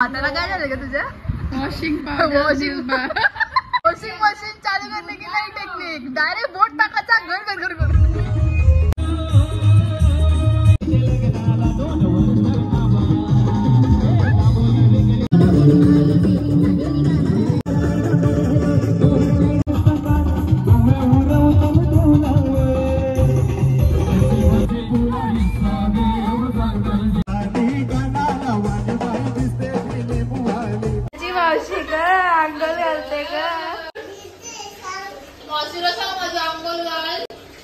हाताला काय झालं का तुझ्या? वॉशिंग मशीन चालू करने की नई टेक्निक, डायरेक्ट बोट टाकायचा घर घर घर घर.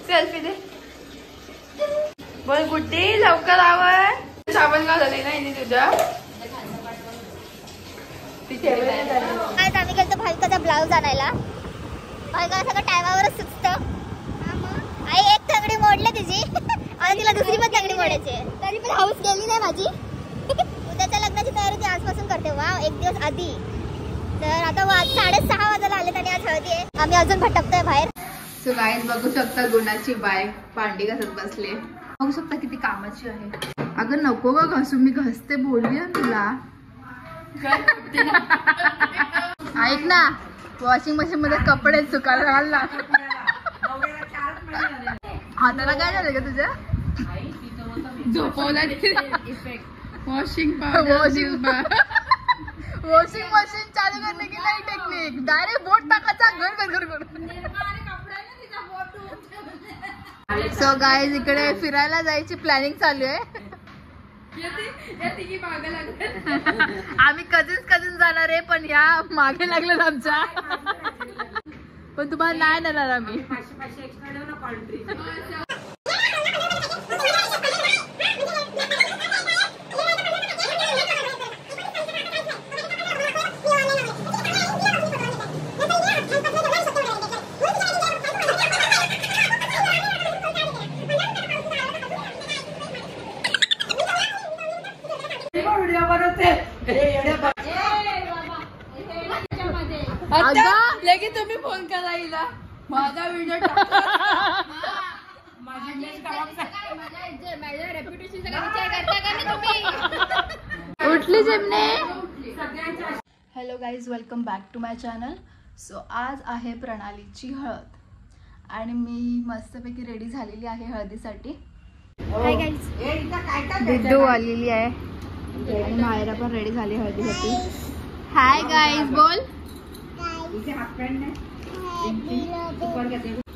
सेल्फी दे. बोल गुड्डी लवकर आवर. साबण घालवली नाही तुझ्या तिथे. आम्ही गेलो भाविकाचा ब्लाऊज आणायला. भाविका सगळं टायमावरच सुचतं. आई एक तंगडी मोडले तिची आणि तिला दुसरी पण तंगडी मोडायची, तरी पण हाऊस गेली नाही माझी. उद्याच्या लग्नाची तयारी ती आजपासून करते. वा, एक दिवस आधी. तर आता 6:30 वाजायला आले आणि आज हळदी आहे. आम्ही अजून भटकतोय बाहेर. सो गाईज बघू शकता गुणाची बाय भांडी घासत बसले. बघू शकता किती कामाची आहे. अगं नको ग घासू, मी घासते बोलली तुला. ऐक ना, वॉशिंग मशीन मध्ये कपडे सुकायला घालला. हाताला काय झालं का तुझ्या? झोपवला. वॉशिंग मशीन चालू करने की नई टेक्निक, डायरेक्ट बोट टाकायचा घर घर घर घर. सो गाईज इकडे फिरायला जायची प्लॅनिंग चालू आहे. आम्ही कझिन जाणार आहे, पण या मागे लागलं आमच्या. पण तुम्हाला नाही नेणार आम्ही. लेकिन तुम्ही फोन करा हिला, माझा व्हिडिओ उठली जिमने. Hello guys, welcome back to my channel. So आज आहे प्रणालीची हळद आणि मी मस्तपैकी रेडी झालेली आहे हळदीसाठी. हाय गाईज, बिड्डू आलेली आहे आणि मायरा पण रेडी झाली हळदीसाठी. हाय गाईज बोल.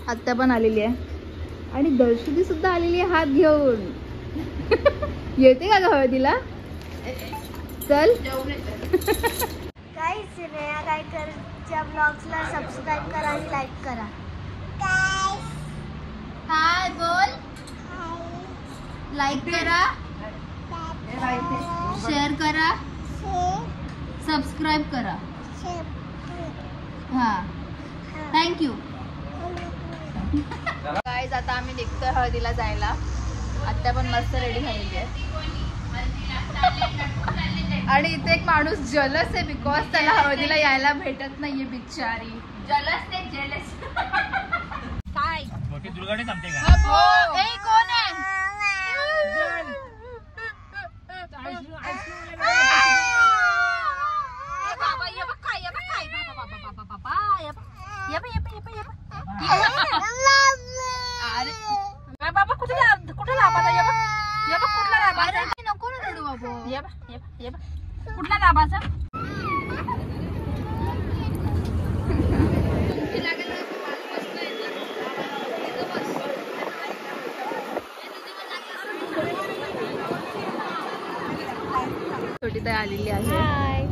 आत्या पण आलेली आहे आणि दर्शनी सुद्धा आलेली आहे हात घेऊन. येते का ग हळदीला? चल. गाईज, स्नेहा गायकरच्या ब्लॉग्सला सबस्क्राईब करा आणि लाईक करा. हाय बोल. लाईक करा, शेअर करा, सबस्क्राईब करा. हा, थँक्यू. गाईज आता आम्ही निघतोय हळदीला जायला. आत्या पण मस्त रेडी झालेली आहे आणि इथे एक माणूस जलस आहे बिकॉज त्याला हळदीला यायला भेटत नाहीये. बिचारी जलस ते जेलस. काय दुर्गाने थांबते का? हो. कोण आहे? बाबा कुठे लाभाचा? कुठला लाभाचा? नको ना रडू बाबू. कुठला लाभाचा? छोटी ताई आलेली आहे.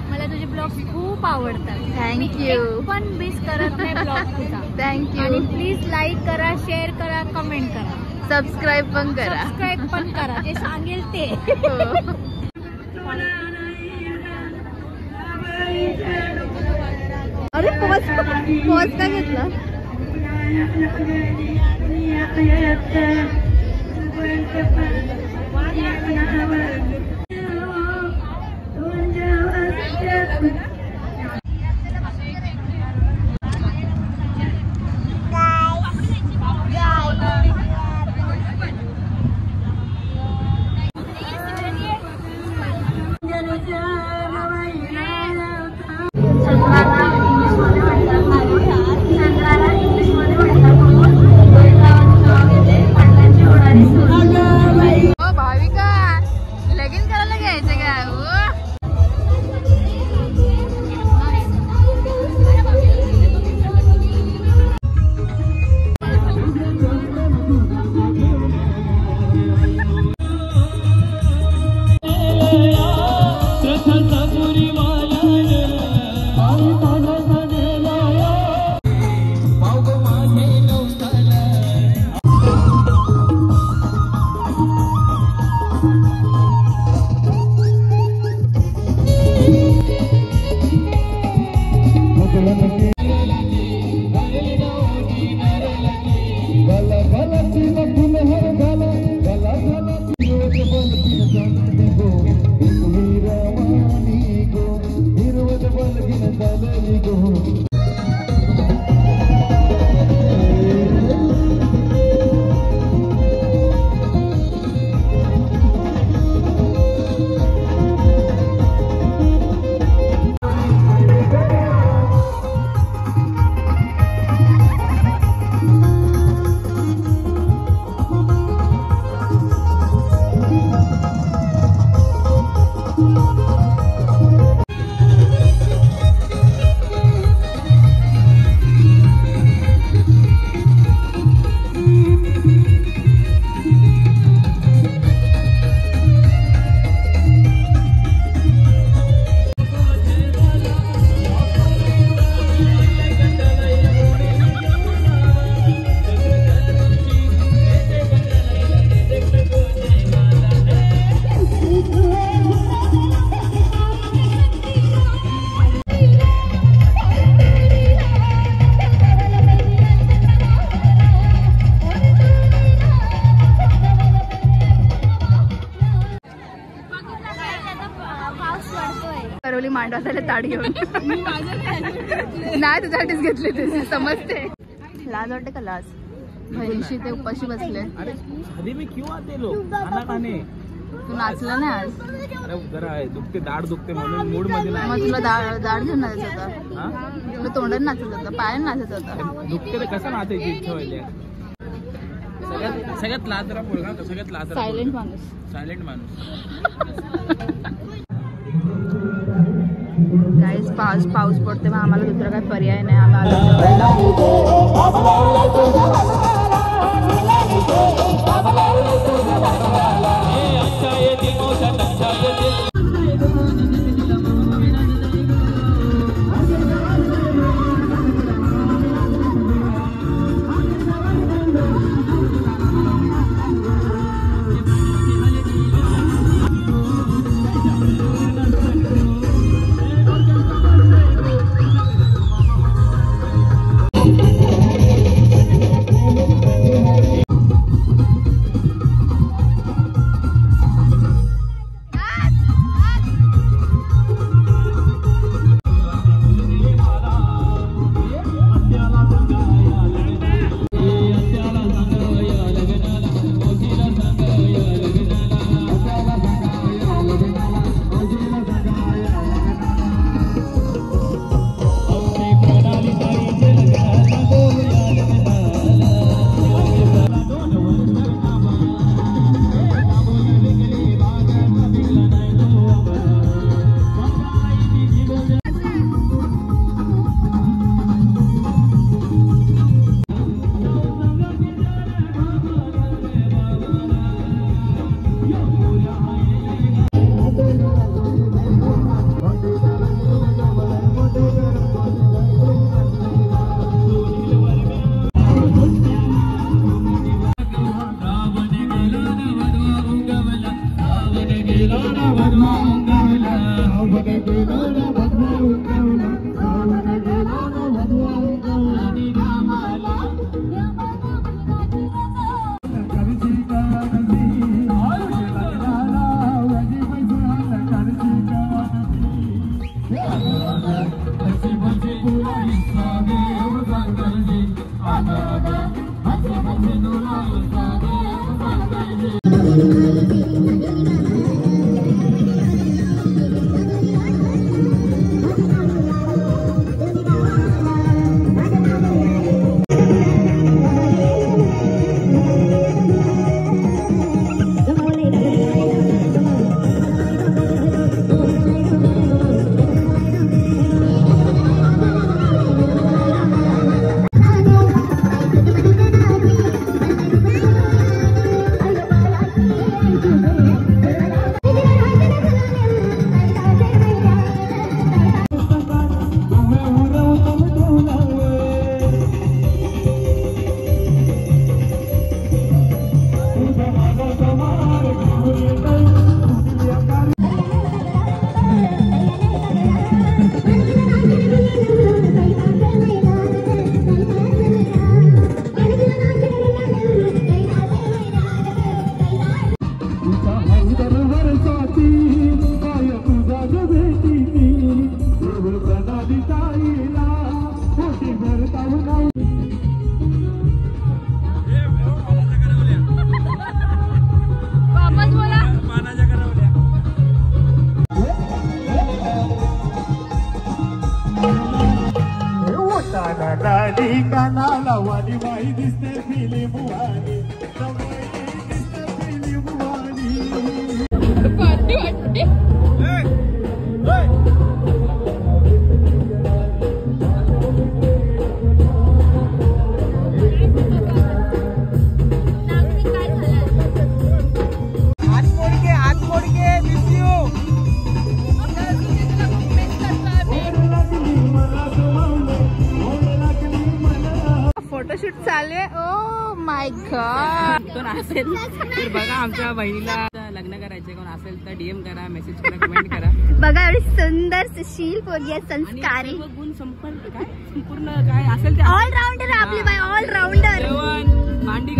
मला तुझे ब्लॉग खूप आवडतात. थँक्यू. पण मिस करत नाही ब्लॉग तुझा. थँक्यू. आणि प्लीज लाईक करा, शेअर करा, कमेंट करा, सबस्क्राईब पण करा. सबस्क्राईब पण करा, ते सांगेल ते. अरे पॉज का घेतला? करवली मांडवा झाले ताडी घेऊन नाही तुझ्यासाठीच घेतले ते समजते. लाज वाटते का लाज? बहिणीशी ते उपाशी बसले. तू नाचला नाही आज? अरे जरा दुखते दाढ दुखते म्हणून मूड मध्ये नाही. मग तुला दाढ घेऊन नाचत होता? तुला तोंडाने नाचत होता, पायाने नाचत होता? दुखते तर कसं नाचायची इच्छा व्हायली. सगळ्यात लाजरा पोरगा, सगळ्यात लाजरा सायलेंट माणूस. सायलेंट माणूस. गाईज पाऊस पडते मग आम्हाला दुसरा काही पर्याय नाही. आम्ही आलो वापस बोला. कानाला वाणी बाई दिसते फिलिम वाणी दिसते फिलिम वाणी. पार्टी वाटते. फोटोशूट चालू आहे. Oh my God. कोण असेल तर बघा, आमच्या बहिणीला लग्न करायचे कोण असेल तर डीएम करा, मेसेज करा, कमेंट करा. बघा एवढी सुंदर सुशील पोरगी आहे, संस्कारी, गुण संपूर्ण काय असेल ते ऑलराऊंडर आपली बाई, ऑलराऊंडर. जेवण भांडी